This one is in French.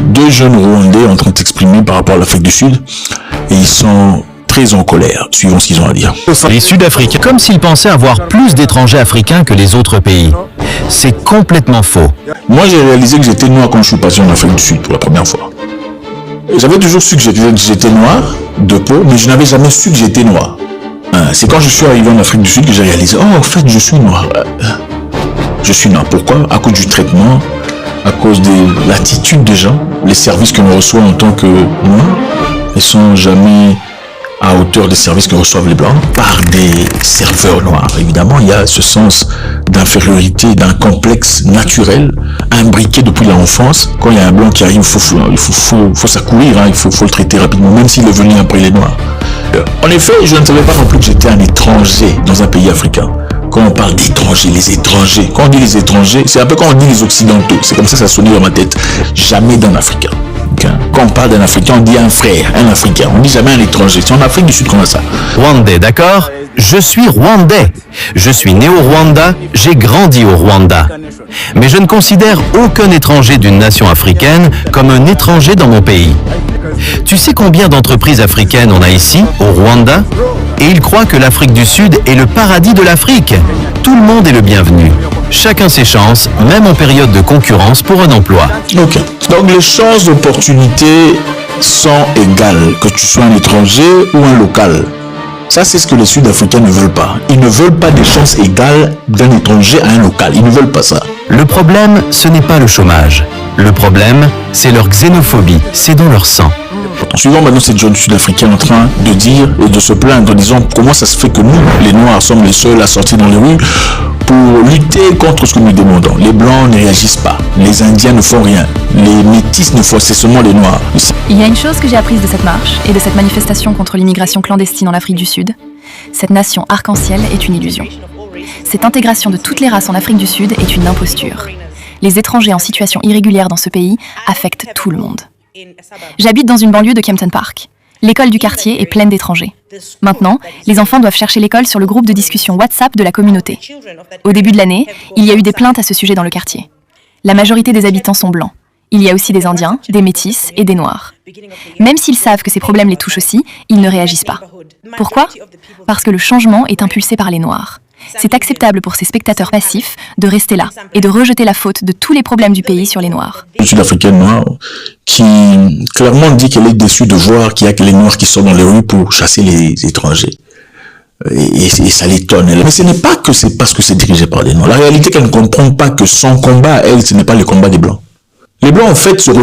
deux jeunes Rwandais en train de s'exprimer par rapport à l'Afrique du Sud et ils sont très en colère, suivant ce qu'ils ont à dire. Les Sud-Africains, comme s'ils pensaient avoir plus d'étrangers africains que les autres pays. C'est complètement faux. Moi, j'ai réalisé que j'étais noir quand je suis passé en Afrique du Sud pour la première fois. J'avais toujours su que j'étais noir de peau, mais je n'avais jamais su que j'étais noir. C'est quand je suis arrivé en Afrique du Sud que j'ai réalisé, oh, en fait, je suis noir. Je suis noir. Pourquoi? À cause du traitement, à cause de l'attitude des gens, les services que l'on reçoit en tant que noirs, ils ne sont jamais à hauteur des services que reçoivent les Blancs par des serveurs noirs. Évidemment, il y a ce sens d'infériorité, d'un complexe naturel, imbriqué depuis l'enfance. Quand il y a un Blanc qui arrive, il faut s'accourir, il faut le traiter rapidement, même s'il est venu après les Noirs. En effet, je ne savais pas non plus que j'étais un étranger dans un pays africain. Quand on parle d'étrangers, les étrangers, quand on dit les étrangers, c'est un peu comme on dit les occidentaux. C'est comme ça que ça sonnait dans ma tête. Jamais d'un Africain. Quand on parle d'un Africain, on dit un frère, un Africain. On dit jamais un étranger. C'est en Afrique du Sud qu'on a ça. Rwandais, d'accord? Je suis Rwandais. Je suis né au Rwanda, j'ai grandi au Rwanda. Mais je ne considère aucun étranger d'une nation africaine comme un étranger dans mon pays. Tu sais combien d'entreprises africaines on a ici, au Rwanda? Et ils croient que l'Afrique du Sud est le paradis de l'Afrique. Tout le monde est le bienvenu. Chacun ses chances, même en période de concurrence pour un emploi. Ok. Donc les chances d'opportunité sont égales, que tu sois un étranger ou un local. Ça, c'est ce que les Sud-Africains ne veulent pas. Ils ne veulent pas des chances égales d'un étranger à un local. Ils ne veulent pas ça. Le problème, ce n'est pas le chômage. Le problème, c'est leur xénophobie. C'est dans leur sang. Suivant maintenant ces jeunes Sud-Africains en train de dire et de se plaindre en disant comment ça se fait que nous, les Noirs, sommes les seuls à sortir dans les rues pour lutter contre ce que nous demandons. Les Blancs ne réagissent pas, les Indiens ne font rien, les Métis ne font, c'est seulement les Noirs. Il y a une chose que j'ai apprise de cette marche et de cette manifestation contre l'immigration clandestine en Afrique du Sud. Cette nation arc-en-ciel est une illusion. Cette intégration de toutes les races en Afrique du Sud est une imposture. Les étrangers en situation irrégulière dans ce pays affectent tout le monde. J'habite dans une banlieue de Kempton Park. L'école du quartier est pleine d'étrangers. Maintenant, les enfants doivent chercher l'école sur le groupe de discussion WhatsApp de la communauté. Au début de l'année, il y a eu des plaintes à ce sujet dans le quartier. La majorité des habitants sont blancs. Il y a aussi des Indiens, des Métis et des Noirs. Même s'ils savent que ces problèmes les touchent aussi, ils ne réagissent pas. Pourquoi? Parce que le changement est impulsé par les Noirs. C'est acceptable pour ces spectateurs passifs de rester là et de rejeter la faute de tous les problèmes du pays sur les Noirs. Une Sud-Africaine noire qui clairement dit qu'elle est déçue de voir qu'il y a que les Noirs qui sont dans les rues pour chasser les étrangers. Et ça l'étonne. Mais ce n'est pas que c'est parce que c'est dirigé par des Noirs. La réalité, qu'elle ne comprend pas que son combat, elle, ce n'est pas le combat des Blancs. Les Blancs, en fait, se rejoignent.